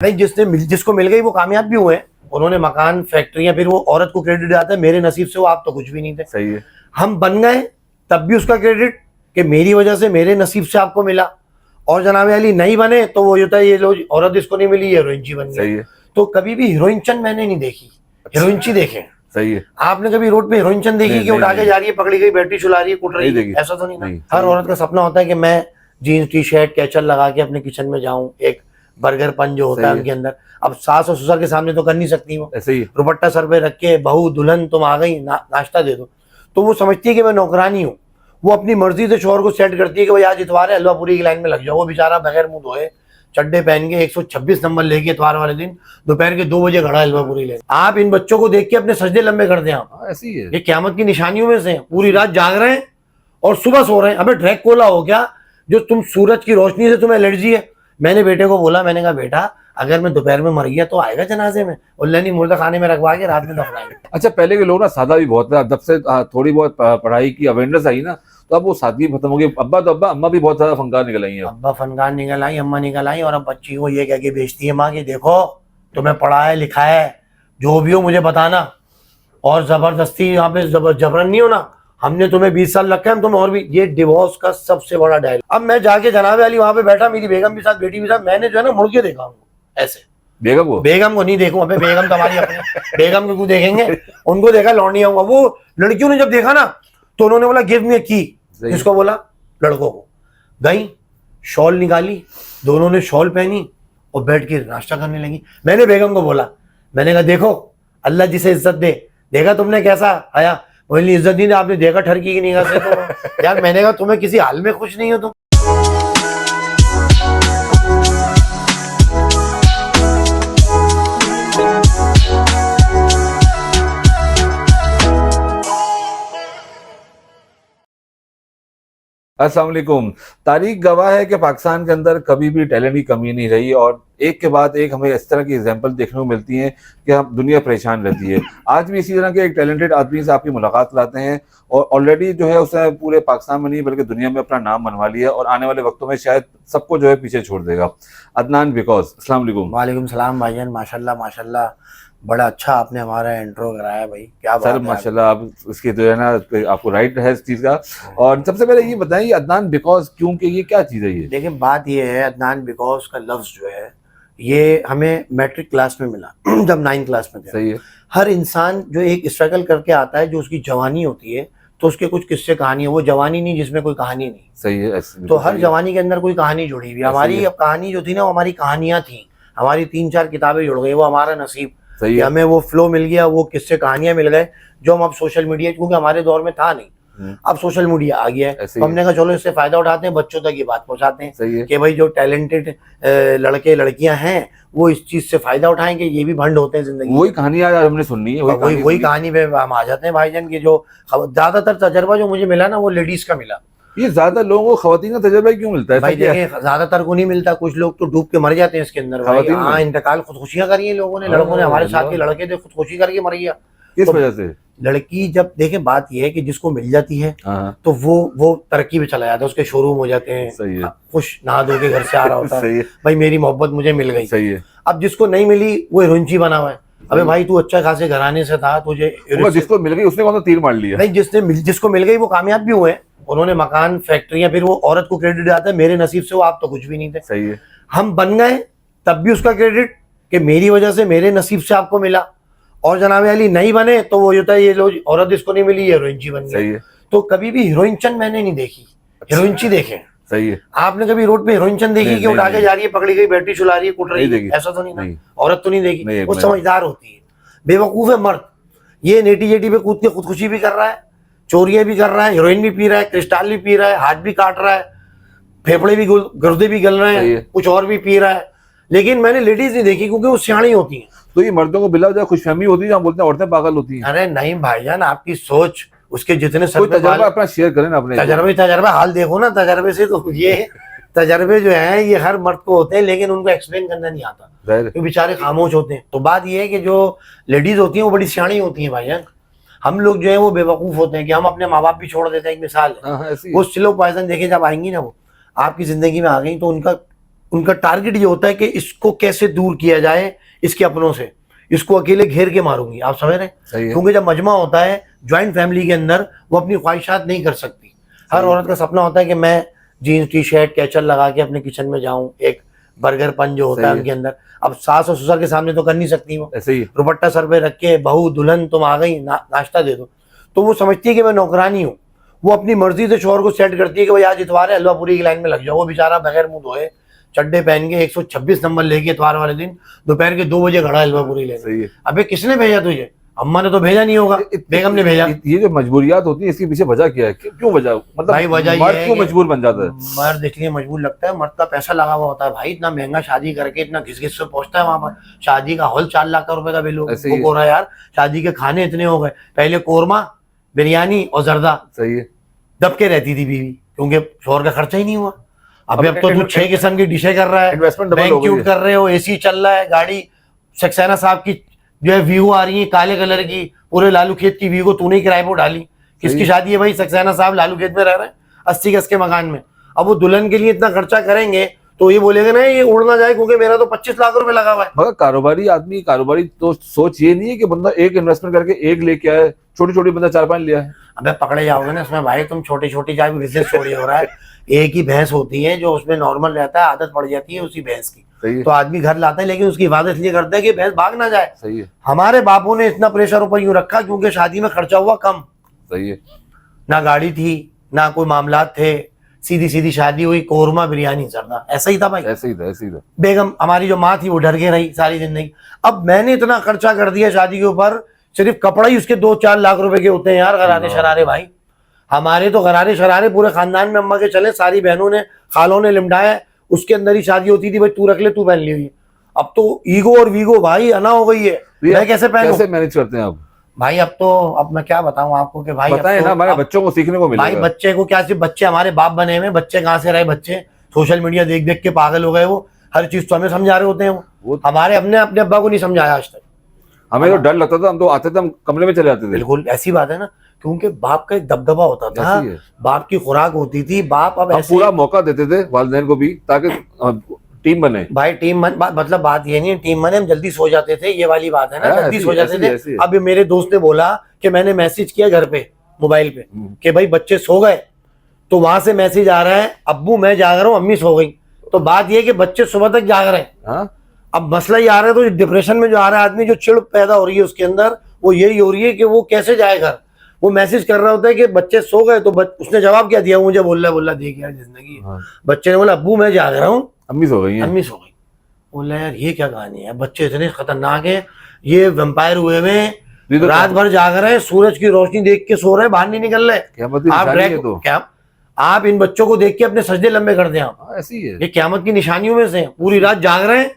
नहीं, जिसको मिल गई वो कामयाब भी हुए। उन्होंने मकान, फैक्ट्रियां, फिर वो औरत को क्रेडिट आता है मेरे नसीब से वो, आप तो कुछ भी नहीं थे। सही है। हम बन गए तब भी उसका क्रेडिट कि मेरी वजह से, मेरे नसीब से आपको मिला। और जनाब अली नहीं बने तो वो होता है ये लोग, औरत इसको नहीं मिली, ये हीरोइनची बन सही गई। है। तो कभी भी हीरोइन चंद मैंने नहीं देखी, हीरोइनची देखे। सही है। आपने कभी रोड पे हीरोइन चंद देखी कि उठा के जा रही है, पकड़ी गई, बैटरी चुला रही है, कुट रही है? ऐसा तो नहीं ना। हर औरत का सपना होता है कि मैं जीन्स टी शर्ट कैचर लगा के अपने किचन में जाऊं, एक बर्गर पन जो होता है उनके अंदर। अब सास और ससुर के सामने तो कर नहीं सकती वो, ऐसे ही दुपट्टा सर पे रख के बहू दुल्हन तुम आ गई, नाश्ता दे दो। तो वो समझती है कि मैं नौकरानी हूँ। वो अपनी मर्जी से शोहर को सेट करती है कि भाई आज इतवार है, हलवा पूरी की लाइन में लग जाओ। वो बेचारा बगैर मुंह धोए चड्डे पहन के 126 नंबर लेके इतवार वाले दिन दोपहर के 2 बजे खड़ा हलवा पूरी ले। आप इन बच्चों को देख के अपने सजदे लंबे कर दें। आप ऐसी है। ये क़यामत की निशानियों में से हैं। पूरी रात जाग रहे हैं और सुबह सो रहे हैं। अबे ड्रैकुला हो क्या जो तुम, सूरज की रोशनी से तुम्हें एलर्जी है? मैंने बेटे को बोला, मैंने कहा बेटा अगर मैं दोपहर में मर गया तो आएगा जनाजे में? बोला नहीं, मुर्दा खाने में रखवा के रात में दफनाएंगे। अच्छा, पहले के लोग ना सादा भी बहुत था। जब से थोड़ी बहुत पढ़ाई की अवेयरनेस आई ना, तो अब वो सादगी खत्म हो गई। अब्बा तो अब्बा, अम्मा भी बहुत ज्यादा फंकार निकल आई है। अब्बा फनकार निकल आई, अम्मा निकल आई, और अब बच्ची को ये कह के बेचती है माँ की देखो तुम्हें पढ़ा है लिखा है, जो भी हो मुझे बताना, और जबरदस्ती यहाँ पे जबरन नहीं होना। हमने तुम्हें 20 साल रखा है, हम तुम्हें और भी। ये डिवोर्स का सबसे बड़ा डायलॉग। अब मैं जाके जनाबे वाली वहां पे बैठा, मेरी बेगम भी साथ, बेटी भी साथ, मैंने जो है ना मुड़ के देखा उनको ऐसे। बेगम को नहीं देखूं, अबे बेगम तो हमारी अपनी, बेगम को क्यों देखेंगे? उनको देखा लौंडिया हुआ। वो लड़कियों ने जब देखा ना तो उन्होंने बोला गिव मी अ की। किसको बोला? लड़कों को। गई, शॉल निकाली, दोनों ने शॉल पहनी और बैठ के नाश्ता करने लगी। मैंने बेगम को बोला, मैंने कहा देखो अल्लाह जिसे इज्जत दे, देखा तुमने कैसा आया? बोली इज्जत नहीं, आपने देखा ठरकी की निगाह से तो यार। मैंने कहा तुम्हें किसी हाल में खुश नहीं हो तुम? अस्सलाम वालेकुम। तारीख गवाह है कि पाकिस्तान के अंदर कभी भी टैलेंट की कमी नहीं रही, और एक के बाद एक हमें इस तरह की एग्जांपल देखने को मिलती हैं कि हम दुनिया परेशान रहती है। आज भी इसी तरह के एक टैलेंटेड आदमी से आपकी मुलाकात लाते हैं, और ऑलरेडी जो है उसने पूरे पाकिस्तान में नहीं बल्कि दुनिया में अपना नाम बनवा लिया, और आने वाले वक्तों में शायद सबको जो है पीछे छोड़ देगा। अदनान बिकॉज। अस्सलाम वालेकुम। वालेकुम सलाम भाईजान, माशाल्लाह माशाल्लाह, बड़ा अच्छा आपने हमारा इंट्रो कराया भाई, क्या बात सर माशाल्लाह। आप इसके जो है ना, आपको राइट है इस चीज़ का। और सबसे पहले ये बताइए अदनान बिकॉज क्योंकि ये क्या चीज़ है? ये देखिए बात ये है, अदनान बिकॉज का लफ्ज़ जो है ये हमें मैट्रिक क्लास में मिला जब 9th क्लास में थे। सही है। हर इंसान जो एक स्ट्रगल करके आता है, जो उसकी जवानी होती है तो उसके कुछ किस्से कहानी है। वो जवानी नहीं जिसमें कोई कहानी नहीं। सही है। तो हर जवानी के अंदर कोई कहानी जुड़ी हुई। हमारी अब कहानी जो थी ना, वो हमारी कहानियां थी। हमारी 3-4 किताबें जुड़ गई, वो हमारा नसीब। कि हमें वो फ्लो मिल गया, वो किस्से कहानियां मिल गए जो हम अब सोशल मीडिया, क्योंकि हमारे दौर में था नहीं, अब सोशल मीडिया आ गया है, तो हमने कहा चलो इससे फायदा उठाते हैं, बच्चों तक ये बात पहुंचाते हैं कि भाई जो टैलेंटेड लड़के लड़कियां हैं वो इस चीज से फायदा उठाएंगे, ये भी भंड होते हैं जिंदगी। वही कहानी आज हमने सुननी है, वही कहानी पे हम आ जाते हैं भाईजान की। जो ज्यादातर तजर्बा जो मुझे मिला ना वो लेडीज का मिला। ये ज्यादा लोगों को खवातीन का तजुर्बा क्यों मिलता है? भाई देखिए ज्यादातर को नहीं मिलता, कुछ लोग तो डूब के मर जाते हैं इसके अंदर। हाँ, इंतकाल खुदकुशियां करी है लोगों ने, लड़कों ने। हमारे साथ के लड़के थे खुदकुशी करके मर गया। किस वजह से? लड़की जब देखे, बात यह है कि जिसको मिल जाती है तो वो तरक्की पे चला जाता है, उसके शोरूम हो जाते हैं। सही है। खुश नहा धो के घर से आ रहा होता है, भाई मेरी मोहब्बत मुझे मिल गई। सही है। अब जिसको नहीं मिली वो हीरोइनची बना हुआ है। अबे भाई तू अच्छा खासे घराने से था, तुझे जिसको मिल गई उसने कौन सा तीर मार लिया? नहीं, जिसको मिल गई वो कामयाब भी हुए। उन्होंने मकान, फैक्ट्रियां, फिर वो औरत को क्रेडिट आता है मेरे नसीब से वो, आप तो कुछ भी नहीं थे। सही है। हम बन गए तब भी उसका क्रेडिट कि मेरी वजह से, मेरे नसीब से आपको मिला। और जनाबे अली नहीं बने तो वो होता है ये लोग, औरत इसको नहीं मिली, ये हीरोइनची बन गई। तो कभी भी हीरोइन चंद मैंने नहीं देखी, हीरोइनची देखे। सही है। आपने कभी रोड पे हीरोइन चंद देखी कि उठा के जा रही है, पकड़ी गई, बैटरी चुला रही है, कुट रही है? ऐसा तो नहीं ना। औरत तो नहीं देखी। वो समझदार होती है, बेवकूफ है मर्द। ये नेटी जेटी पे कूद के खुदकुशी भी कर रहा है, चोरियां भी कर रहा है, हीरोइन भी पी रहा है, क्रिस्टाल भी पी रहा है, हाथ भी काट रहा है, फेफड़े भी, गुर्दे भी गल रहे हैं, कुछ और भी पी रहा है। लेकिन मैंने लेडीज नहीं देखी क्योंकि वो सियाणी होती हैं। तो ये मर्दों को बिला वजह खुशफहमी होती है, हम बोलते हैं औरतें पागल होती हैं। अरे नहीं भाईजान, आपकी सोच, उसके जितने तजर्बा अपना शेयर करें ना, अपने तजर्बा हाल देखो ना। तजर्बे से तो ये तजर्बे जो हैं ये हर मर्द को होते हैं, लेकिन उनको एक्सप्लेन करना नहीं आता, तो बेचारे खामोश होते हैं। तो बात ये है कि जो लेडीज होती हैं वो बड़ी सियाणी होती हैं भाईजान। हम लोग जो है वो बेवकूफ होते हैं कि हम अपने माँ बाप भी छोड़ देते हैं। एक मिसाल है, वो स्लो पॉइजन देखे जब आएंगी ना, वो आपकी जिंदगी में आ गई तो उनका उनका टारगेट ये होता है कि इसको कैसे दूर किया जाए इसके अपनों से, इसको अकेले घेर के मारूंगी। आप समझ रहे हैं? सही है। क्योंकि जब मजमा होता है ज्वाइंट फैमिली के अंदर, वो अपनी ख्वाहिशात नहीं कर सकती। हर औरत का सपना होता है कि मैं जीन्स टी शर्ट कैचल लगा के अपने किचन में जाऊं, एक बर्गर पन जो होता है उनके अंदर। अब सास और ससुर के सामने तो कर नहीं सकती वो, ऐसे ही दुपट्टा सर पे रख के बहू दुल्हन तुम आ गई नाश्ता दे दो, तो वो समझती है कि मैं नौकरानी हूँ। वो अपनी मर्जी से शोहर को सेट करती है कि भाई आज इतवार है, हलवा पूरी की लाइन में लग जाओ। वो बेचारा बगैर मुंह धोए चड्डे पहन के 126 नंबर लेके इतवार वाले दिन दोपहर के 2 बजे खड़ा हलवा पूरी लेने। सही है। अबे किसने भेजा तुझे? अम्मा ने तो भेजा नहीं होगा, बेगम ने भेजा। ये जो मजबूरियात होती है इसके पीछे वजह क्या है? क्यों वजह, मतलब भाई वजह ये मर्द है क्यों कि मजबूर बन जाता है? मर्द इसलिए मजबूर लगता है, मर्द का पैसा लगा हुआ होता है भाई, इतना महंगा शादी करके इतना घिस घिस से पहुंचता है वहां पर। शादी का हॉल 4 लाख रुपए का बिल ऐसे ही है। हो रहा है यार। शादी के खाने इतने हो गए, पहले कोरमा बिरयानी और जर्दा सही है। दबके रहती थी बीवी, क्योंकि शोहर का खर्चा ही नहीं हुआ। अब अब तो तू 6 किस्म की डिशें कर रहा है, इन्वेस्टमेंट डबल हो बैंक गई क्यूट है। कर रहे हो, एसी चल रहा है, गाड़ी सक्सेना साहब की जो है व्यू आ रही है काले कलर की, पूरे लालू खेत की व्यू को तूने ही किराए पर डाली। किसकी शादी है भाई? सक्सेना साहब लालू खेत में रह रहे हैं 80 गज के मकान में। अब वो दुल्हन के लिए इतना खर्चा करेंगे तो ये बोलेगा ना ये उड़ ना जाए, क्योंकि मेरा तो 25 लाख रुपए लगा हुआ है। मगर कारोबारी आदमी, कारोबारी तो सोच ये नहीं है कि बंदा एक इन्वेस्टमेंट करके एक लेके आए, छोटी छोटी बंदा 4-5 लिया है। अबे पकड़े जाओगे ना इसमें भाई, तुम छोटी छोटी चाहे बिजनेस छोड़ी हो रहा है। एक ही भैंस होती है जो उसमें नॉर्मल रहता है, आदत पड़ जाती है उसी भैंस की, सही है। तो आदमी घर लाता है, लेकिन उसकी हिफाजत इसलिए करता है कि भैंस भाग ना जाए। सही है। हमारे बापों ने इतना प्रेशर ऊपर यूं रखा क्योंकि शादी में खर्चा हुआ कम, सही है। ना गाड़ी थी ना कोई मामलात थे, सीधी सीधी शादी हुई, कोरमा बिरयानी जर्दा, ऐसा ही था भाई। ऐसे ही था, ऐसे ही था। बेगम हमारी जो माँ थी वो डर के रही सारी जिंदगी। अब मैंने इतना खर्चा कर दिया शादी के ऊपर, सिर्फ कपड़ा ही उसके 2-4 लाख रुपए के होते हैं यार, गरारे शरारे भाई। हमारे तो गरारे शरारे पूरे खानदान में अम्मा के चले, सारी बहनों ने खालों ने लिमटाया, उसके अंदर ही शादी होती थी, भाई तू रख ले तू पहन ली हुई। अब तो ईगो और वीगो भाई अना हो गई है, मैं कैसे पहनूं? कैसे मैनेज करते हैं आप भाई अब मैं क्या बताऊं आपको कि भाई बताएं ना, हमारे बच्चों को सीखने को भाई मिलेगा। बच्चे को क्या, सिर्फ बच्चे हमारे बाप बने हुए, बच्चे कहाँ से रहे? बच्चे सोशल मीडिया देख देख के पागल हो गए, वो हर चीज तो हमें समझा रहे होते हैं वो हमारे अपने अब्बा को नहीं समझाया आज तक। हमें तो डर लगता था, हम तो आते थे, हम कमरे में चले जाते थे। बिल्कुल ऐसी बात है ना, क्योंकि बाप का एक दबदबा होता था, ऐसी है। बाप की खुराक होती थी। बाप अब हम ऐसे पूरा मौका देते थे वालिदैन को भी, ताकि टीम बने। भाई टीम मतलब बात ये नहीं है टीम बने, हम जल्दी सो जाते थे, ये वाली बात है ना, हाँ, जल्दी ऐसी सो है, जाते ऐसी है, थे। ऐसी है। अब ये मेरे दोस्त ने बोला कि मैंने मैसेज किया घर पे मोबाइल पे कि भाई बच्चे सो गए, तो वहां से मैसेज आ रहा है अब्बू मैं जाग रहा हूँ, अम्मी सो गई। तो बात ये कि बच्चे सुबह तक जाग रहे हैं। हाँ? अब मसला ये आ रहा है, तो डिप्रेशन में जो आ रहा है आदमी, जो चिड़ पैदा हो रही है उसके अंदर, वो यही हो रही है कि वो कैसे जाए घर। वो मैसेज कर रहा होता है कि बच्चे सो गए, तो उसने जवाब क्या दिया? मुझे बोला देख यार जिंदगी। हाँ। बच्चे ने बोला अब्बू मैं जाग रहा हूँ, अम्मी सो गई हैं। अम्मी सो गई। बोला यार ये क्या कहानी है, बच्चे इतने खतरनाक है, ये वेम्पायर हुए में ये तो रात भर जाग रहे हैं, सूरज की रोशनी देख के सो रहे हैं, बाहर नहीं निकल रहे। क़यामत की आप निशानी है डायरेक्ट तो। क्या आप इन बच्चों को देख के अपने सजदे लंबे कर दें आप? हाँ, ऐसी है। ये क़यामत की निशानियों में से हैं। पूरी रात जाग रहे हैं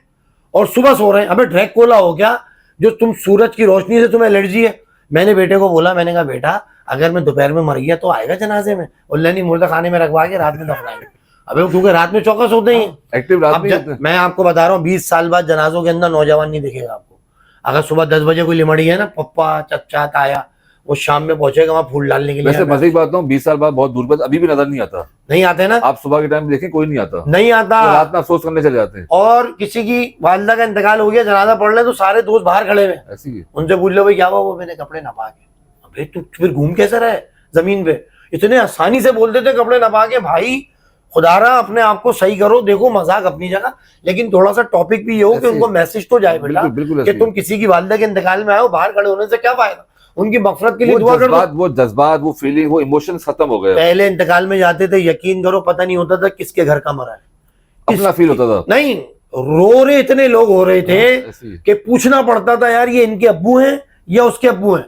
और सुबह सो रहे हैं। अबे ड्रैकुला हो क्या जो तुम सूरज की रोशनी से तुम्हें एलर्जी है? मैंने बेटे को बोला, मैंने कहा बेटा अगर मैं दोपहर में मर गया तो आएगा जनाजे में? बोला नहीं, मुर्दा खाने में रखवा के रात में दफनाएंगे। अबे क्योंकि रात में चौकस होते ही एक्टिव रात अब में होते हैं। मैं आपको बता रहा हूँ 20 साल बाद जनाजों के अंदर नौजवान नहीं दिखेगा आपको। अगर सुबह 10 बजे कोई लिमड़ी है ना, पप्पा चचा ताया, वो शाम में पहुंचेगा वहां फूल डालने के लिए। वैसे मजे की बात हूँ, 20 साल बाद बहुत दूर पर अभी भी नजर नहीं आता। नहीं आते ना, आप सुबह के टाइम देखें कोई नहीं आता, नहीं आता। वो रात में अफसोस करने चले जाते हैं। और किसी की वालिदा का इंतकाल हो गया, जनाजा पढ़ ले तो सारे दोस्त बाहर खड़े हुए, ऐसी है। उनसे पूछ लो भाई क्या हुआ? वो मैंने कपड़े नपा के। अबे तू फिर घूम कैसे रहे जमीन पे? इतने आसानी से बोल देते कपड़े नपा के। भाई खुदारा अपने आप को सही करो। देखो मजाक अपनी जगह, लेकिन थोड़ा सा टॉपिक भी ये हो कि उनको मैसेज तो जाए बेटा बिल्कुल कि तुम किसी की वालिदा के इंतकाल में आए हो, बाहर खड़े होने से क्या फायदा? उनकी मगफरत के लिए दुआ कर दो। वो जज्बात, वो फीलिंग, वो इमोशंस खत्म हो गए। पहले इंतकाल में जाते थे, यकीन करो पता नहीं होता था किसके घर का मरा है, अपना फील होता था। नहीं रो रहे इतने लोग हो रहे थे ऐसी है। कि पूछना पड़ता था यार ये इनके अब्बू हैं या उसके अब्बू हैं।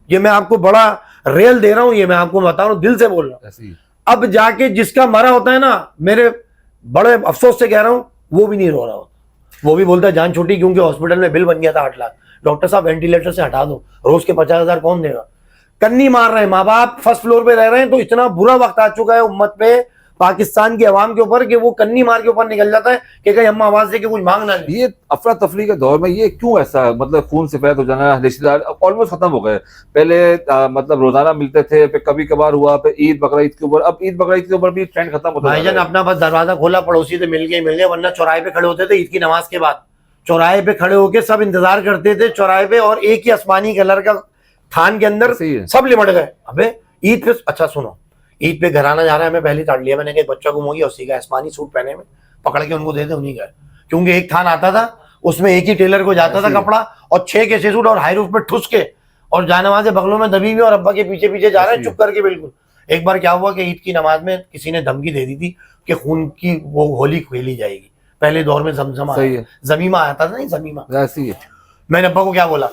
ये मैं आपको बड़ा रियल दे रहा हूं, ये मैं आपको बता रहा हूं, दिल से बोल रहा हूं। ऐसी है। अब जाके जिसका मरा होता है ना, मेरे बड़े अफसोस से कह रहा हूं, वो भी नहीं रो रहा होता। वो भी बोलता है जान छूटी, क्योंकि हॉस्पिटल में बिल बन गया था 8 लाख। डॉक्टर साहब वेंटिलेटर से हटा दो, रोज के 50,000 कौन देगा? कन्नी मार रहे हैं माँ बाप, फर्स्ट फ्लोर पे रह रहे हैं। तो इतना बुरा वक्त आ चुका है उम्मत पे, पाकिस्तान की आवाम के ऊपर कि वो कन्नी मार के ऊपर निकल जाता है कि कहीं अम्मा आवाज दे के कुछ मांगना नहीं। ये अफरा तफरी के दौर में ये क्यों ऐसा, मतलब खून सफेद हो जाना, रिश्तेदार ऑलमोस्ट खत्म हो गए। पहले मतलब रोजाना मिलते थे, फिर कभी कभार हुआ, फिर ईद बकरीद के ऊपर, अब ईद बकरीद के ऊपर भी ट्रेंड खत्म होता भाईजान अपना बस दरवाजा खोला, पड़ोसी से मिल गए, वरना चौराहे पे खड़े होते थे ईद की नमाज के बाद, चौराहे पे खड़े होके सब इंतजार करते थे चौराहे पे, और एक ही आसमानी कलर का थान के अंदर सब लिमट गए। अबे ईद पे, अच्छा सुनो, ईद पे घराना जा रहा है, हमें पहले काट लिया, मैंने कहा बच्चा गुम हो गया, उसी का आसमानी सूट पहने में पकड़ के उनको दे दे, उन्हीं का, क्योंकि एक थान आता था उसमें एक ही टेलर को जाता था कपड़ा, और 6 के 6 सूट, और हाई रूफ पे ठुस के, और जानमाज बगलों में दबी हुई, और अब्बा के पीछे पीछे जा रहे हैं चुप करके बिल्कुल। एक बार क्या हुआ कि ईद की नमाज में किसी ने धमकी दे दी थी कि खून की वो होली खेली जाएगी। पहले दौर में जमीमा आता था, नहीं जमीमा, ऐसी है। मैंने अब्बा को क्या बोला,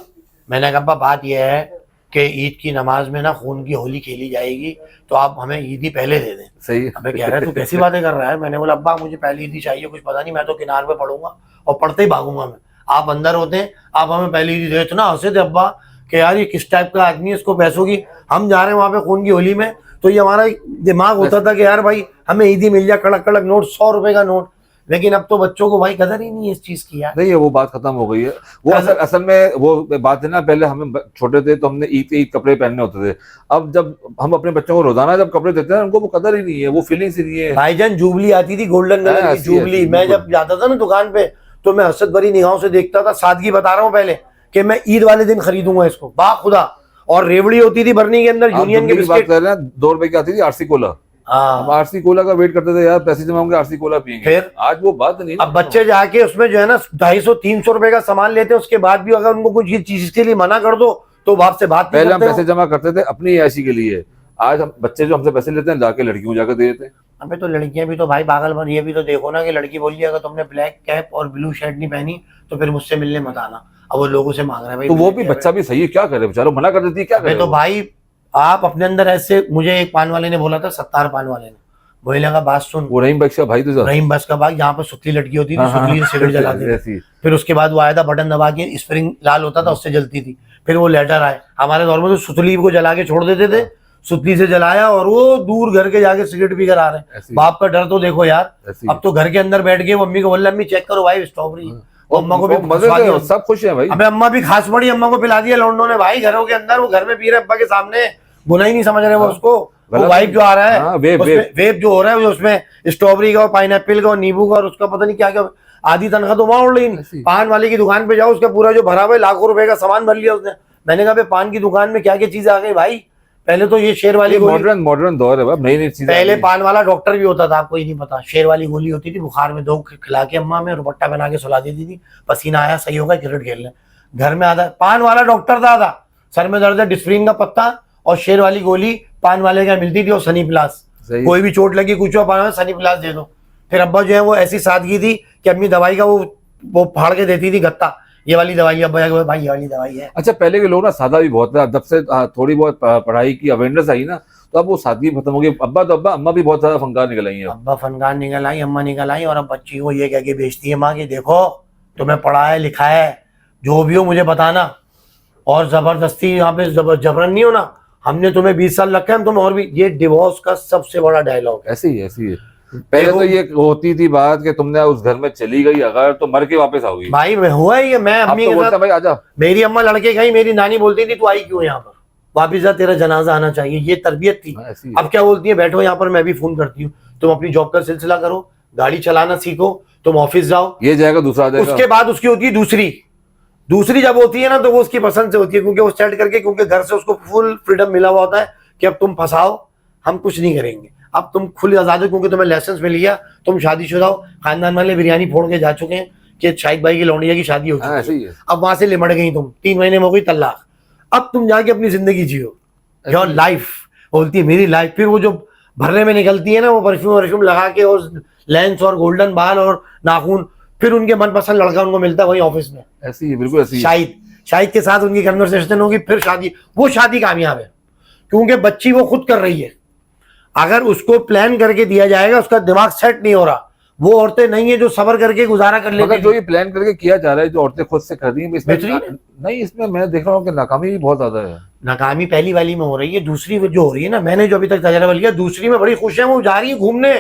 मैंने कहा अब्बा बात यह है कि ईद की नमाज में ना खून की होली खेली जाएगी, तो आप हमें ईद ही पहले दे दें। सही है। अबे कह रहा है तू कैसी बातें कर रहा है। मैंने बोला अब्बा मुझे पहली ईद ही चाहिए, कुछ पता नहीं, मैं तो किनार पे पढ़ूंगा और पढ़ते ही भागूंगा मैं, आप अंदर होते हैं, आप हमें पहली ईद दे। इतना हंसे थे अब्बा कि यार ये किस टाइप का आदमी है, इसको पैसों की, हम जा रहे हैं वहां पे खून की होली में, तो ये हमारा दिमाग होता था कि यार भाई हमें ईद ही मिल जाए, कड़क कड़क नोट, 100 रुपए का नोट। लेकिन अब तो बच्चों को भाई कदर ही नहीं है इस चीज की यार। नहीं है, वो बात खत्म हो गई है। वो असल में वो बात है ना, पहले हम छोटे थे तो हमने ईद कपड़े पहनने होते थे। अब जब हम अपने बच्चों को रोजाना जब कपड़े देते हैं, उनको वो कदर ही नहीं है, वो फीलिंग्स ही नहीं है। भाईजान जुबली आती थी, गोल्डन कलर की जुबली, मैं जब जाता था ना दुकान पे तो मैं हसरत भरी निगाहों से देखता था, सादगी बता रहा हूँ पहले, कि मैं ईद वाले दिन खरीदूंगा इसको, बा खुदा। और रेवड़ी होती थी भरनी के अंदर, यूनियन की बात कर रहे हैं, 2 रुपए की आती थी आरसी कोला। हम आरसी कोला का वेट करते थे यार, पैसे जमा होंगे आरसी कोला पियेंगे। फिर आज वो बात नहीं। अब बच्चे जाके उसमें जो है ना 250-300 रुपए का सामान लेते हैं, उसके बाद भी अगर उनको कुछ चीज के लिए मना कर दो तो बाप से बात नहीं पहले करते। हम पैसे जमा करते थे अपनी ऐसी के लिए, आज हम बच्चे जो हमसे पैसे लेते हैं जाके लड़कियों जाकर दे देते हैं। अबे तो लड़कियां भी तो भाई पागल बन, ये भी तो देखो ना कि लड़की बोली अगर तुमने ब्लैक कैप और ब्लू शर्ट नहीं पहनी तो फिर मुझसे मिलने मत आना। अब वो लोगों से मांग रहा है भाई, तो वो भी बच्चा भी सही है, क्या करे बेचारा, मना कर देती है, क्या करे। तो भाई आप अपने अंदर ऐसे, मुझे एक पान वाले ने बोला था, 70 पान वाले ने, मुझे लगा बात सुन, वो रहीम बख्श का भाई, तो रहीम बस का भाई, जहाँ पर सुतली लड़की होती थी, सुतली से सिगरेट जलाते थे। फिर उसके बाद वो आया था, बटन दबा के स्प्रिंग लाल होता था उससे जलती थी। फिर वो लेटर आए, हमारे दौर में तो सुतली को जला के छोड़ देते थे, सुतली से जलाया और वो दूर घर के जाके सिगरेट पी कर आ रहे हैं। बाप का डर तो देखो यार, अब तो घर के अंदर बैठ के मम्मी को बोला अम्मी चेक करो भाई स्ट्रॉबेरी, अम्मा को भी मजे, सब खुश है भाई। अबे अम्मा भी खास पड़ी, अम्मा को पिला दिया लौंडों ने भाई, घरों के अंदर वो घर में पी रहे अब्बा के सामने, बुरा ही नहीं समझ रहे वो उसको। वो वाइप जो आ रहा है, वेप जो हो रहा है, उसमें स्ट्रॉबेरी का और पाइनएप्पल का और नींबू का और उसका पता नहीं क्या क्या, आधी तनख्वाह तो वहां उड़ रही। पान वाले की दुकान पे जाओ, उसका पूरा जो भरा हुआ है लाखों रुपए का सामान भर लिया उसने। मैंने कहा पान की दुकान में क्या क्या चीजें आ गई भाई। पहले तो ये शेर वाली मॉडर्न दौर है, नई नई चीजें। पहले पान वाला डॉक्टर भी होता था, आपको ही नहीं पता। शेर वाली गोली होती थी, बुखार में 2 खिला के अम्मा में दुपट्टा बना के सुला देती थी, पसीना आया सही होगा क्रिकेट खेलने। घर में आता पान वाला डॉक्टर था, सर में दर्द है डिस्प्रिन का पत्ता और शेर वाली गोली पान वाले का मिलती थी, और सनी प्लास, कोई भी चोट लगी कुछ पान सनी प्लास दे दो। फिर अब्बा जो है वो ऐसी सादगी थी कि अम्मी दवाई का वो फाड़ के देती थी गत्ता, ये वाली दवाई, अब्बा भाई ये वाली दवाई है। अच्छा पहले के लोग ना सादा भी बहुत था, जब से थोड़ी बहुत पढ़ाई की अवेयरनेस आई ना, तो अब वो सादगी खत्म हो गई। अब्बा तो अम्मा भी बहुत ज्यादा फनकार निकल आई है। अब्बा फनकार निकल आई, अम्मा निकल आई, और अब बच्ची को ये कह के बेचती है माँ की देखो तुम्हें पढ़ा है लिखा है, जो भी हो मुझे बताना, और जबरदस्ती यहाँ पे जबरन नहीं होना, हमने तुम्हें 20 साल रखा है, हम तुम्हें और भी। ये डिवोर्स का सबसे बड़ा डायलॉग है। ऐसी है। पहले तो ये होती थी बात कि तुमने उस घर में चली गई अगर तो मर के वापस आओगी भाई, हुआ ही है। मैं अम्मी के साथ भाई आजा, मेरी अम्मा लड़के गई, मेरी नानी बोलती थी तू आई क्यों यहाँ पर, वापिस जा, तेरा जनाजा आना चाहिए, ये तरबियत थी। अब क्या बोलती है, बैठो यहाँ पर, मैं भी फोन करती हूँ, तुम अपनी जॉब का सिलसिला करो, गाड़ी चलाना सीखो, तुम ऑफिस जाओ, ये जाएगा दूसरा आ जाएगा। उसके बाद उसकी होती है दूसरी जब होती है ना, तो वो उसकी पसंद से होती है, क्योंकि वो सेट करके, क्योंकि घर से उसको फुल फ्रीडम मिला हुआ होता है कि अब तुम फंसाओ हम कुछ नहीं करेंगे, अब तुम खुली आजाद हो, क्योंकि तुम्हें लाइसेंस मिल गया, तुम शादीशुदा हो, खानदान वाले बिरयानी फोड़ के जा चुके हैं कि शाहिद भाई की लौंडिया की शादी हो चुकी है। अब वहां से लिमट गई तुम, 3 महीने में हो गई तलाक, अब तुम जाके अपनी जिंदगी जियो, योर लाइफ बोलती है मेरी लाइफ। फिर वो जो भरने में निकलती है ना, वो परफ्यूम लगा के और लेंस और गोल्डन बाल और नाखून, फिर उनके मनपसंद लड़का उनको मिलता है वही ऑफिस में, ऐसी है, बिल्कुल ऐसी। शाहिद के साथ उनकी कन्वर्सेशन होगी, फिर शादी, वो शादी कामयाब है, क्योंकि बच्ची वो खुद कर रही है। अगर उसको प्लान करके दिया जाएगा, उसका दिमाग सेट नहीं हो रहा, वो औरतें नहीं है जो सबर करके गुजारा कर लेती। जो ये प्लान करके किया जा रहा है, जो औरतें खुद से कर रही हैं, इसमें मैं देख रहा हूँ कि नाकामी भी बहुत ज्यादा है। नाकामी पहली वाली में हो रही है, दूसरी जो हो रही है ना, मैंने जो अभी तक तजर्बा लिया, दूसरी में बड़ी खुश है, वो जा रही है घूमने,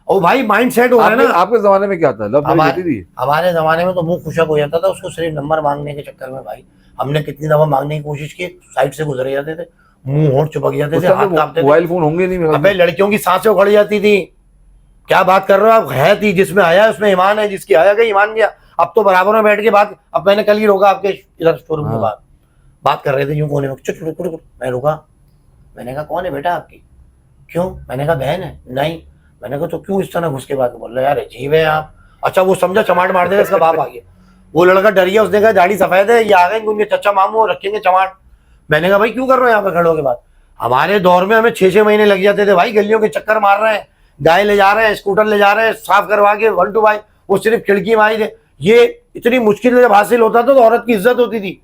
और भाई माइंड सेट हो रहा है ना। आपके जमाने में क्या था, लव मैरिज होती थी? हमारे जमाने में तो मुंह खुशक हो जाता था उसको सिर्फ नंबर मांगने के चक्कर में। भाई हमने कितनी दफा मांगने की कोशिश की, साइड से गुजर जाते थे, मुंह होंठ चिपक जाते उस थे, टाइम हाथ तो कांपते थे। मोबाइल फोन होंगे नहीं मेरे अबे लड़कियों की सांसें उखड़ जाती थी। क्या बात कर रहे हो आप, है थी जिसमें आया उसमें ईमान है, जिसकी आया गई ईमान गया। अब तो बराबर में बैठ के बात, अब मैंने कल ही रोका आपके इधर शोरूम के हाँ। बात कर रहे थे यूं कोने में, चुप चुप चुप, मैं रुका। मैंने कहा कौन है बेटा आपकी? क्यों? मैंने कहा बहन है। नहीं। मैंने कहा तो क्यों इस तरह घुस के बात बोल रहे यार, अजीब है आप। अच्छा वो समझा चमाट मार देगा, इसका बाप आ गया। वो लड़का डर गया, उसने कहा दाढ़ी सफेद है, ये आ गए उनके चचा मामू रखेंगे चमाट। मैंने कहा भाई क्यों कर रहे हो यहाँ पे खड़े होके बात? हमारे दौर में हमें 6-6 महीने लग जाते थे भाई, गलियों के चक्कर मार रहे हैं, गाय ले जा रहे हैं, स्कूटर ले जा रहे हैं, साफ करवा के 1 to 5, वो सिर्फ खिड़की में आई थे। ये इतनी मुश्किल से जब हासिल होता था तो औरत की इज्जत होती थी।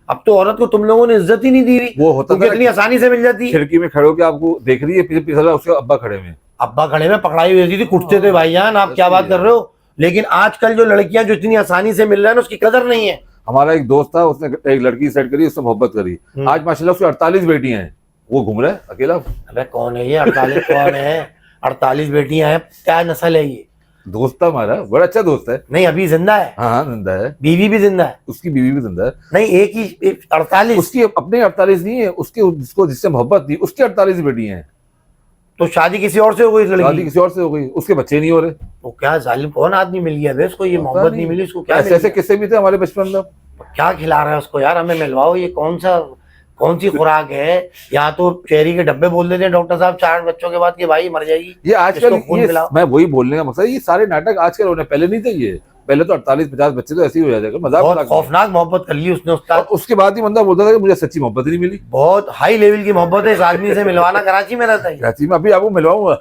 अब तो औरत को तुम लोगों ने इज्जत ही नहीं दी हुई, वो होता तो था इतनी आसानी से मिल जाती है। खिड़की में खड़े होकर आपको देख रही है, पीछे पीछे उसके अब्बा खड़े में, अब्बा खड़े में पकड़ाई हुई थी, कुटते थे भाईजान, आप क्या बात कर रहे हो। लेकिन आजकल जो लड़कियां जो इतनी आसानी से मिल रहा है ना, उसकी कदर नहीं है। हमारा एक दोस्त था, उसने एक लड़की सेट करी, उससे मोहब्बत करी। आज माशाल्लाह उसकी 48 बेटियां हैं, वो घूम रहा है अकेला। अबे कौन है ये 48? कौन है 48 बेटियां हैं? क्या नस्ल है ये? दोस्त था हमारा, बड़ा अच्छा दोस्त है। नहीं अभी जिंदा है? हाँ हाँ जिंदा है। बीवी भी जिंदा है? उसकी बीवी भी जिंदा है। नहीं एक ही 48? उसकी अपने 48 नहीं है, उसके जिसको जिससे मोहब्बत थी उसकी 48 बेटियां हैं। तो शादी किसी और से हो गई इस शादी लड़की? किसी और से हो गई, उसके बच्चे नहीं हो रहे। तो क्या जालिम कौन आदमी मिल गया बे इसको, ये मोहब्बत नहीं मिली इसको? क्या ऐसे मिल ऐसे गया? किस्से भी थे हमारे बचपन में। क्या खिला रहा है उसको यार, हमें मिलवाओ। ये कौन सी खुराक है? यहाँ तो चेरी के डब्बे बोल देते हैं डॉक्टर साहब 4 बच्चों के बाद कि भाई मर जाएगी। ये आजकल इसको खून पिलाओ। मैं वही बोलने का मकसद, ये सारे नाटक आजकल होने, पहले नहीं थे ये। पहले तो 48-50 बच्चे तो ऐसे ही हो जाते थे, मजाक बहुत मजाक में। खौफनाक मोहब्बत कर ली उसने और उस्ताद। उसके बाद ही बंदा बोलता था कि मुझे सच्ची मोहब्बत ही नहीं मिली। बहुत हाई लेवल की मोहब्बत है इस आदमी से, मिलवाना। कराची में रहता है, कराची में अभी आपको मिलवाऊंगा।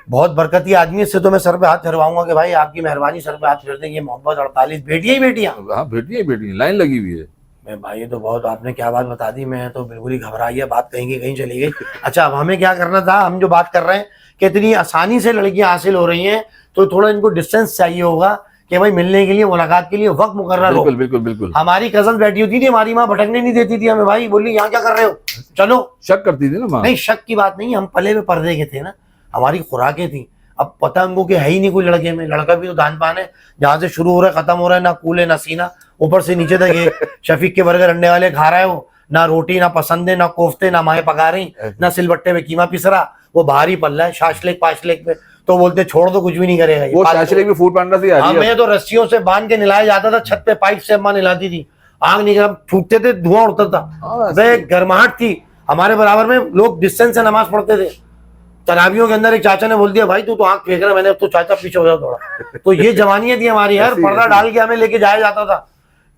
बहुत बरकती आदमी। इससे तो मैं सर पे हाथ फेरवाऊंगा कि भाई आपकी मेहरबानी, सर पे हाथ फेर दें। ये मोहब्बत 48 बेटियां ही बेटियां। हाँ बेटियां लाइन लगी हुई है। मैं भाई ये तो बहुत, आपने क्या बात बता दी, मैं तो बिल्कुल ही घबराई है, बात कहीं की कहीं चली गई। अच्छा अब हमें क्या करना था, हम जो बात कर रहे हैं कि इतनी आसानी से लड़कियां हासिल हो रही हैं, तो थोड़ा इनको डिस्टेंस चाहिए होगा कि भाई मिलने के लिए, मुलाकात के लिए वक्त मुकर्रर हो। बिल्कुल बिल्कुल बिल्कुल। हमारी कजन बैठी होती थी, हमारी माँ भटकने नहीं देती थी हमें। भाई बोली यहाँ क्या कर रहे हो, चलो। शक करती थी ना माँ। नहीं शक की बात नहीं, हम पले में पर्दे के थे ना, हमारी खुराकें थी। अब पता उनको कि है ही नहीं कोई लड़के में, लड़का भी तो दान पान है, जहां से शुरू हो रहा है खत्म हो रहा है, ना कूल है ना सीना, ऊपर से नीचे तक ये शफीक के बर्गर अंडे वाले खा रहा है वो, ना रोटी ना पसंद है, ना कोफ्ते, ना माए पका रही, ना सिलबट्टे में कीमा पिस रहा, वो बाहर ही पल रहा है शाशलेक पाशलेक में। तो बोलते छोड़ दो, कुछ भी नहीं करेगा ये। वो शाशलेक भी फूड पांडा से आ रही है। हमें तो रस्सियों से बांध के निलाया जाता था, छत पे पाइप से अम्मा निलाती थी, आग निकल फूटते थे, धुआं उड़ता था, वे गर्माहट थी। हमारे बराबर में लोग डिस्टेंस से नमाज पढ़ते थे। तरावियों के अंदर एक चाचा ने बोल दिया भाई तू तो आंख फेंक रहा है, मैंने तो चाचा पीछे हो जाओ थोड़ा। तो ये जवानियां थी हमारी यार, पर्दा डाल के हमें लेके जाया जाता था।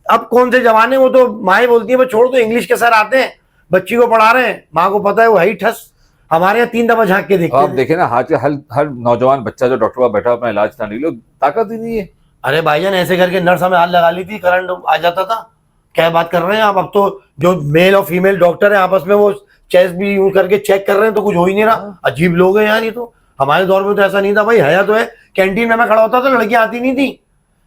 अब कौन से जमाने, वो तो माएँ बोलती है छोड़ दो, इंग्लिश के सर आते हैं, बच्ची को पढ़ा रहे हैं, माँ को पता है वो है ही ठस। हमारे यहाँ 3 दफा झांक के देखते आप थे। देखे ना, हर नौजवान बच्चा जो डॉक्टर का बैठा अपना इलाज कराने के लिए, ताकत ही नहीं है। अरे भाईजान ऐसे करके नर्स हमें हाथ लगा ली थी, करंट आ जाता था। क्या बात कर रहे हैं आप? अब तो जो मेल और फीमेल डॉक्टर है आपस में वो चेस्ट भी यूं करके चेक कर रहे हैं, तो कुछ हो ही नहीं रहा। अजीब लोग हैं यार ये तो। हमारे दौर में तो ऐसा नहीं था भाई, हया तो है। कैंटीन में मैं खड़ा होता था, लड़कियां आती नहीं थी।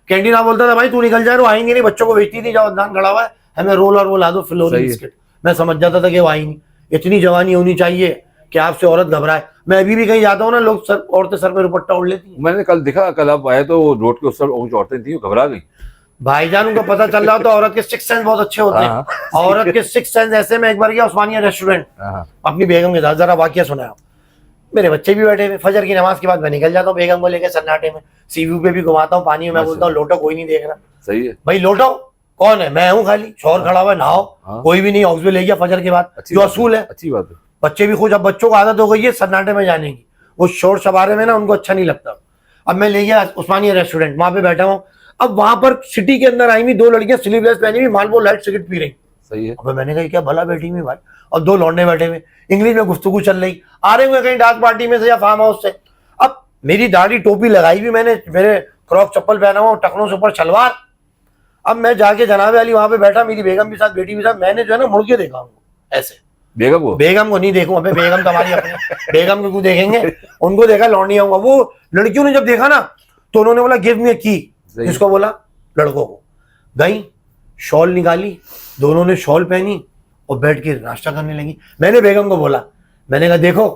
कैंटीन आप बोलता था भाई तू निकल जाए, वो आई नहीं, बच्चों को भेजती थी, जाओ दान खड़ा हुआ है, हमें रोल और वो ला दो फ्लोरी बिस्किट। मैं समझ जाता था कि वो आई नहीं। इतनी जवानी होनी चाहिए कि आपसे औरत घबराए। मैं अभी भी कहीं जाता हूँ ना, लोग औरतें सर पे दुपट्टा ओढ़ लेती हैं। मैंने कल देखा, कल आप आए तो रोड के उस तरफ कुछ औरतें थी, वो घबरा गई। भाईजान उनको पता चल रहा हो तो औरत के 6 सेंस बहुत अच्छे होते हैं। औरत के 6 सेंस ऐसे, में एक बार गया उस्मानिया रेस्टोरेंट अपनी बेगम के साथ, जरा वाकया सुनाया। मेरे बच्चे भी बैठे हुए, फजर की नमाज के बाद मैं निकल जाता हूँ बेगम को लेकर सन्नाटे में, सीव्यू पे भी घुमाता हूँ, पानी में मैं बोलता हूँ लोटो, कोई नहीं देख रहा। सही है भाई लोटो कौन है? मैं हूँ खाली, शोर खड़ा हुआ है, नहाओ। कोई भी नहीं, हाउस में ले गया फजर के बाद, जो असूल है। अच्छी बात है। बच्चे भी खुश, अब बच्चों को आदत हो गई है सन्नाटे में जाने की, वो शोर शबारे में ना उनको अच्छा नहीं लगता। अब मैं ले गया उस्मानिया रेस्टोरेंट, वहां पे बैठा हूँ। अब वहां पर सिटी के अंदर आई हुई 2 लड़कियां स्लीवलेस पहनी हुई, मालबो लाइट सिगरेट पी रही। सही है। अब मैंने कहा क्या भला बैठी हुई भाई, और 2 लौंडे बैठे हुए, इंग्लिश में गुफ्तगू चल रही, आ रहे हुए कहीं डांस पार्टी में से या फार्म हाउस से। अब मेरी दाढ़ी टोपी लगाई हुई मैंने, मेरे क्रॉक चप्पल पहना हुआ, टखनों से ऊपर शलवार। अब मैं जाके जनाबे वाली वहां पे बैठा, मेरी बेगम भी साथ, बेटी भी साथ। मैंने जो है ना मुड़ के देखा उनको ऐसे। बेगम को नहीं देखूं, अबे बेगम तो हमारी अपनी, बेगम को क्यों देखेंगे, उनको देखा लौंडिया हुआ। वो लड़कियों ने जब देखा ना तो उन्होंने बोला गिव मी अ की, किसको बोला? लड़कों को। गई, शॉल निकाली, दोनों ने शॉल पहनी और बैठ के नाश्ता करने लगी। मैंने बेगम को बोला, मैंने कहा देखो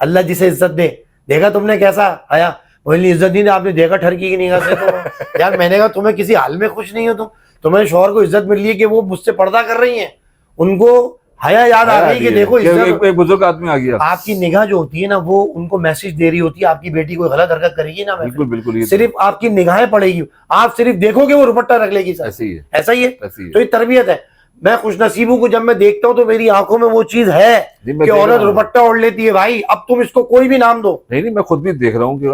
अल्लाह जिसे इज्जत दे, देखा तुमने कैसा आया? बोली इज्जत नहीं, आपने देखा ठरकी की निगाह से तो यार मैंने कहा तुम्हें किसी हाल में खुश नहीं हो तुम, तुम्हें शौहर को इज्जत मिल रही है कि वो मुझसे पर्दा कर रही हैं, उनको हया याद आ गई कि देखो इज्जत। एक बुजुर्ग आदमी आ गया। आपकी निगाह जो होती है ना वो उनको मैसेज दे रही होती है, आपकी बेटी कोई गलत हरकत करेगी ना, बिल्कुल बिल्कुल, ये सिर्फ आपकी निगाहें पड़ेगी, आप सिर्फ देखोगे वो दुपट्टा रख लेगी सर, ऐसे ही है, ऐसा ही है। ऐसे ही है। तो ये तरबियत है। मैं खुश नसीब हूं को जब मैं देखता हूँ तो मेरी आंखों में वो चीज है कि औरत दुपट्टा ओढ़ लेती है। भाई अब तुम इसको कोई भी नाम दो। नहीं, मैं खुद भी देख रहा हूँ कि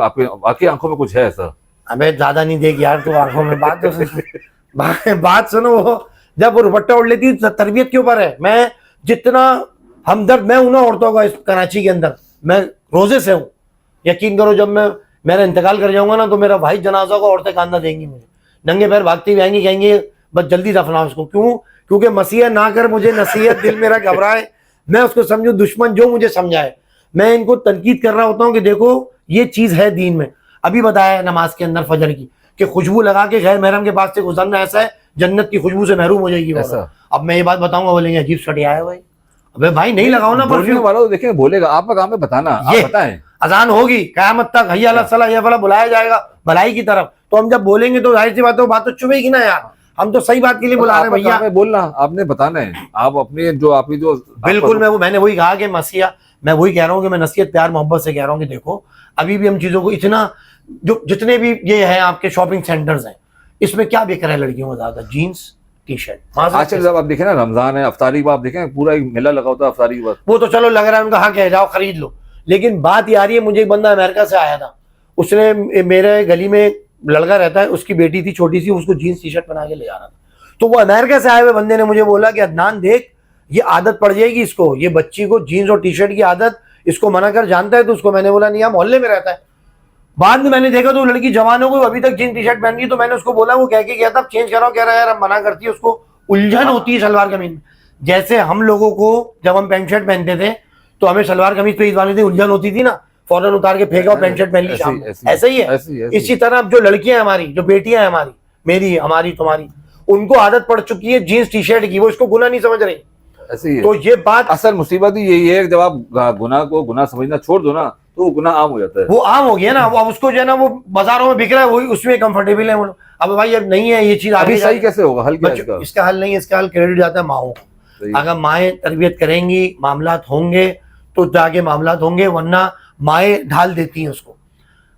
आपकी आंखों में कुछ है ऐसा। हमें ज्यादा नहीं देख यार, तो आंखों में बात तो बात सुनो। वो जब वो दुपट्टा ओढ़ लेती है तरबियत के ऊपर है। मैं जितना हमदर्द मैं हूं ना औरतों का इस कराची के अंदर, मैं रोजे से हूँ। यकीन करो जब मेरा इंतकाल कर जाऊंगा ना तो मेरा भाई जनाजा को औरतें कांधा देंगी मुझे, नंगे पैर भागती हुई आएंगी, कहेंगे बस जल्दी दफनाओ उसको। क्यों? क्योंकि मसीहा ना कर मुझे नसीहत, दिल मेरा घबराए, मैं उसको समझू दुश्मन जो मुझे समझाए। मैं इनको तनकीद कर रहा होता हूँ कि देखो ये चीज है दीन में। अभी बताया नमाज के अंदर फजर की कि खुशबू लगा के गैर महरम के पास से गुजरना ऐसा है जन्नत की खुशबू से महरूम हो जाएगी। अब मैं ये बात बताऊंगा, बोलेंगे अजीब सटिया है भाई। अबे भाई नहीं लगाओ ना परफ्यूम वाला, तो देखेंगे बोलेगा आपका काम है बताना, आप बताएं। अजान होगी कयामत तक, हय्या अला सलाह ये वाला बुलाया जाएगा भलाई की तरफ, तो हम जब बोलेंगे तो जाहिर सी बात है बात तो चुभेगी ना यार। हम तो सही बात के लिए बुला रहे हैं भैया, बोलना आपने बताना है, आप अपने जो आपकी जो बिल्कुल। मैंने वही कहा कि मसीहा, मैं वही कह रहा हूँ कि मैं नसीहत प्यार मोहब्बत से कह रहा हूँ कि देखो अभी भी हम चीजों को इतना, जो जितने भी ये है आपके शॉपिंग सेंटर्स हैं इसमें क्या बिक रहा है लड़कियों को ज्यादा? Jeans T shirt. आजकल जब आप देखें ना रमजान है, अफ्तारी के बाद आप देखें पूरा एक मेला लगा होता है अफ्तारी के बाद, वो तो चलो लग रहा है उनका हक है, जाओ खरीद लो। लेकिन बात ये आ रही है, मुझे एक बंदा अमेरिका से आया था, उसने मेरे गली में लड़का रहता है, उसकी बेटी थी छोटी सी, उसको जीन्स टी शर्ट बना के ले जा रहा था। तो वो अमेरिका से आए हुए बंदे ने मुझे बोला कि अदनान देख ये आदत पड़ जाएगी इसको, ये बच्ची को जीन्स और टी शर्ट की आदत, इसको मना कर जानता है तो उसको। मैंने बोला नहीं, यहाँ मोहल्ले में रहता है। बाद में मैंने देखा तो लड़की जवान हो गई, अभी तक जीन्स टी शर्ट पहन रही। तो मैंने उसको बोला, वो कह के गया था चेंज कराओ, कह रहा है यार अब मना करती है, उसको उलझन होती है सलवार कमीज में। जैसे हम लोगों को जब हम पैंट शर्ट पहनते थे तो हमें सलवार कमीज पे इस उलझन होती थी ना, फौरन उतार के फेंका और पैंट शर्ट पहन ली शाम में। ऐसा ही है। इसी तरह अब जो लड़कियां हमारी, जो बेटियां हैं हमारी, मेरी, हमारी, तुम्हारी, उनको आदत पड़ चुकी है जीन्स टी शर्ट की, वो इसको गुनाह नहीं समझ रही। ऐसे ही है। तो ये बात, असल मुसीबत ही यही है, जब आप गुनाह को गुनाह समझना छोड़ दो ना तो वो गुनाह आम हो जाता है। वो आम हो गया ना, वो अब उसको जो है ना वो बाजारों में बिक रहा है, वही उसमें कंफर्टेबल है। अब भाई अब नहीं है ये चीज, अभी सही कैसे होगा? हल क्या है इसका हल नहीं है, इसका हल क्रेडिट जाता है माओ को। अगर माएँ तरबियत करेंगी, मामलात होंगे तो जाके मामलात होंगे, वरना माएँ ढाल देती हैं उसको।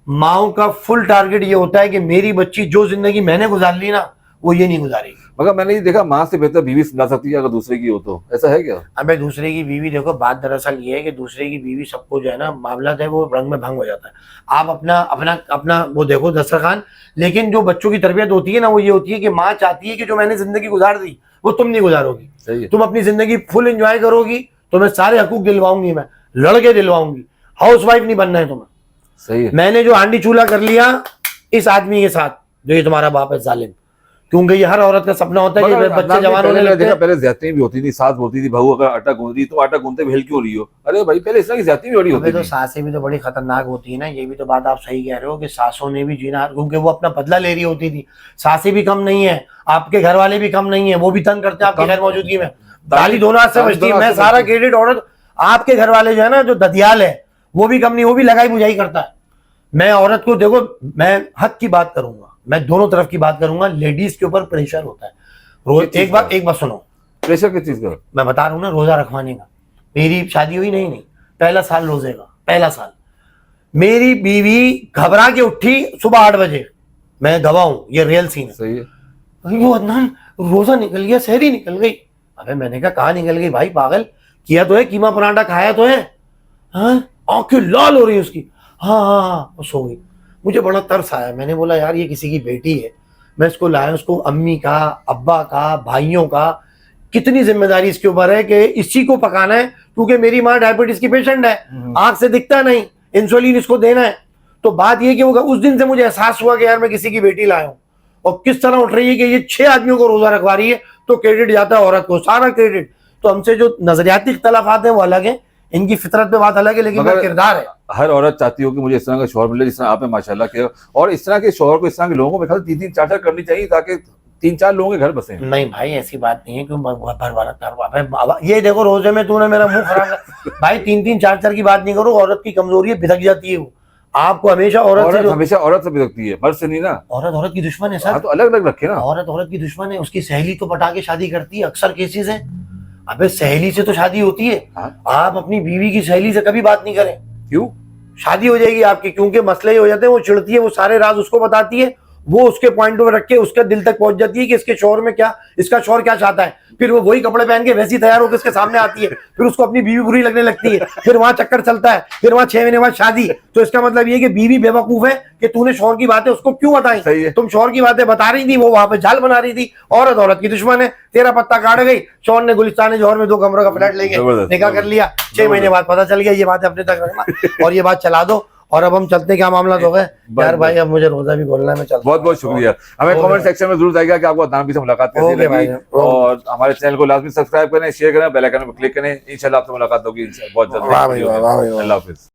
माओ का फुल टारगेट ये होता है कि मेरी बच्ची जो जिंदगी मैंने गुजार ली ना वो ये नहीं गुजारेगी। मगर मैंने ये देखा माँ से बेहतर बीवी समझा सकती है अगर दूसरे की हो तो, ऐसा है क्या? अबे दूसरे की बीवी, देखो बात दरअसल ये है कि दूसरे की बीवी सबको जो है ना मामला है वो रंग में भंग हो जाता है। आप अपना अपना अपना वो देखो दस्तरखान, लेकिन जो बच्चों की तरबियत होती है ना वो ये होती है कि माँ चाहती है कि जो मैंने जिंदगी गुजार दी वो तुम नहीं गुजारोगी, तुम अपनी जिंदगी फुल एंजॉय करोगी, तुम्हें सारे हकूक दिलवाऊंगी, मैं लड़के दिलवाऊंगी, हाउस वाइफ नहीं बनना है तुम्हें। सही है। मैंने जो हांडी चूल्हा कर लिया इस आदमी के साथ जो ये तुम्हारा बाप है जालिम, क्योंकि ये हर औरत का सपना होता है कि बच्चे जवान होने लगते हैं। पहले ज्यादती भी होती थी, सास बोलती थी बहू अगर आटा गूंद रही तो आटा गूंदते भी हिल क्यों रही हो? अरे भाई पहले इस तरह की ज्यादती भी बड़ी होती थी। तो सासें भी तो बड़ी खतरनाक होती है ना, ये भी तो बात आप सही कह रहे हो कि सासों ने भी जीना, क्योंकि वो अपना बदला ले रही होती थी। सासें भी कम नहीं है, आपके घर वाले भी कम नहीं है, वो भी तंग करते हैं आपकी गैर मौजूदगी में। ताली दोनों हाथ से बजती है। मैं सारा क्रेडिट औरत, आपके घर वाले जो है ना जो ददियाल है वो भी कम नहीं, वो भी लगाई बुझाई करता है। मैं औरत को देखो, मैं हक की बात करूंगा, मैं दोनों तरफ की बात करूंगा। लेडीज के ऊपर प्रेशर होता है रोज। एक बात सुनो, प्रेशर किस चीज का? मैं बता रहा हूँ ना, रोजा रखवाने का। मेरी शादी हुई नहीं पहला साल रोजे का, पहला साल मेरी बीवी घबरा के उठी सुबह 8 बजे, मैं गवाह हूं, ये रियल सीन है। सही है। वो अदनान रोजा निकल गया, सहरी निकल गई। अबे मैंने कहा कहाँ निकल गई भाई, पागल किया तो है, कीमा पराठा खाया तो है। हाँ, आंखें लाल हो रही उसकी। हाँ, वो सो गई। मुझे बड़ा तरस आया, मैंने बोला यार ये किसी की बेटी है, मैं इसको लाया, उसको अम्मी का, अब्बा का, भाइयों का, कितनी जिम्मेदारी इसके ऊपर है कि इसी को पकाना है, क्योंकि मेरी माँ डायबिटीज की पेशेंट है, आंख से दिखता नहीं, इंसुलिन इसको देना है। तो बात ये कि उस दिन से मुझे एहसास हुआ कि यार मैं किसी की बेटी लाया हूँ। और किस तरह उठ रही है कि ये 6 आदमियों को रोजा रखवा रही है, तो क्रेडिट जाता है औरत को, सारा क्रेडिट। तो हमसे जो नजरियाती इख्तलाफात हैं वो अलग है, इनकी फितरत पे बात अलग है, लेकिन मेरा किरदार है। हर औरत चाहती हो कि मुझे इस तरह का शौहर मिले जिस तरह आपने माशाल्लाह किया, और इस तरह के शौहर को, इस तरह के लोगों को 3-3 4-4 करनी चाहिए ताकि 3-4 लोगों के घर बसे। नहीं भाई ऐसी बात नहीं है, क्यों ये देखो रोजे में तूने मेरा मुंह खराब भाई 3-3 4-4 की बात नहीं करो, औरत की कमजोरी है, भिदक जाती है वो। आपको हमेशा औरत हमेशा औरत से भी लगती है, मर्द से नहीं ना। औरत की दुश्मन है सर। हाँ तो अलग अलग रखे ना। औरत की दुश्मन है, उसकी सहेली तो पटा के शादी करती है, अक्सर केसेस है। अबे सहेली से तो शादी होती है। हाँ? आप अपनी बीवी की सहेली से कभी बात नहीं करें, क्यों? शादी हो जाएगी आपकी, क्योंकि मसले ही हो जाते हैं। वो चिढ़ती है, वो सारे राज उसको बताती है, वो उसके पॉइंट पर रख के उसके दिल तक पहुंच जाती है कि इसके शौहर में क्या, इसका शौहर क्या चाहता है। फिर वो वही कपड़े पहन के वैसी तैयार होकर इसके सामने आती है, फिर उसको अपनी बीवी बुरी लगने लगती है, फिर वहां चक्कर चलता है, फिर वहां 6 महीने बाद शादी। तो इसका मतलब ये है कि बीवी बेवकूफ है कि तूने शौहर की बातें उसको क्यों बताई। सही है। तुम शौहर की बातें बता रही थी, वो वहां पे जाल बना रही थी। औरत की दुश्मन है, तेरा पत्ता काट गई। शौहर ने गुलिस्तान जौहर में 2 कमरों का फ्लैट लेके जबरदस्त, निकाह कर लिया, 6 महीने बाद पता चल गया। ये बातें अपने तक रखना और ये बात चला दो। और अब हम चलते, क्या मामला हो गए यार भाई, अब मुझे रोजा भी खोलना है, मैं चलता हूं। बहुत बहुत शुक्रिया। हमें कमेंट सेक्शन में जरूर बताइएगा कि आपको अदनान भी से मुलाकात कैसी ओके भाई, लगी, और हमारे चैनल को लाजमी सब्सक्राइब करें, शेयर करें, बेल आइकन पर क्लिक करें। इंशाल्लाह आपसे मुलाकात होगी बहुत जल्द। वाह भाई, वाह भाई, वाह। अल्लाह हाफिज।